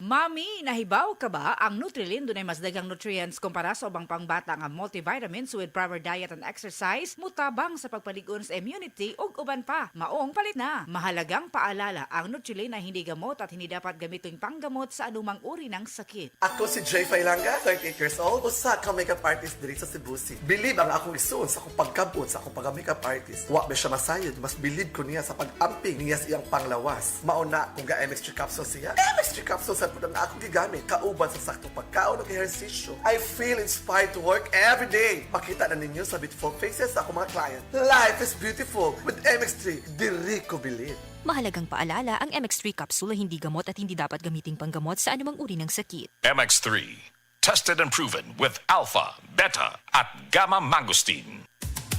Mami, nahibaw ka ba? Ang Nutrilin dunay mas daghang nutrients kumpara sa ubang pangbata nga multivitamins with proper diet and exercise, mutabang sa pagpalig-on sa immunity ug uban pa. Maong palit na. Mahalagang paalala, ang Nutrilin ay hindi gamot at hindi dapat gamitin panggamot sa anumang uri ng sakit. Ako si Jay Failanga, 38 years old, usa ka makeup artist diri sa Cebu City. Believe ang akong isuon sa akong pagkabot sa akong pag-makeup artist. Wa ba siya masayod, mas believe ko niya sa pag-amping niya sa iyang panglawas. Mauna kung ga MX3 capsule siya. MX3 capsule sa pudang na akong gigamit, kauban sa saktong pagkaon o ehersisyo. I feel inspired to work every day. Makita na ninyo sa beautiful faces sa akong mga client. Life is beautiful with MX3. Diri ko believe. Mahalagang paalala, ang MX3 capsule ay hindi gamot at hindi dapat gamiting panggamot sa anumang uri ng sakit. MX3, tested and proven with alpha, beta, at gamma mangosteen.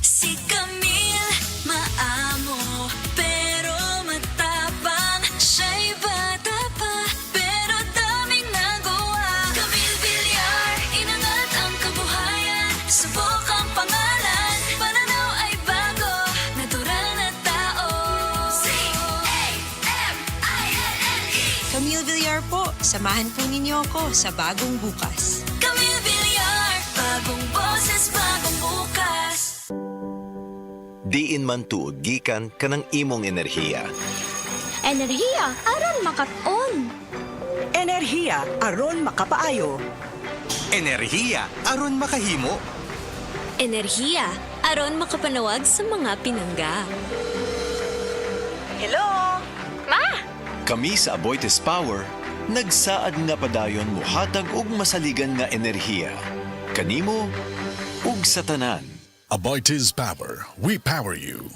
Si Camille, maamo, pero matapang. Siya'y bata pa, pero daming nagawa. Camille Villar, inangat ang kabuhayan. Subok ang pangalan, pananaw ay bago. Natural na tao. C-A-M-I-L-L-E Camille Villar po, samahan po ninyo ako sa bagong bukas. Camille Villar, bagong boses, bagong bukas. Diin man tuod gikan kanang imong enerhiya. Enerhiya aron makat-on. Enerhiya aron makapaayo. Enerhiya aron makahimo. Enerhiya aron makapanawag sa mga pinangga. Hello? Kami sa Aboitiz Power, nagsaad nga padayon muhatag og masaligan nga enerhiya. Kanimo ug sa tanan. Aboitiz Power. We power you.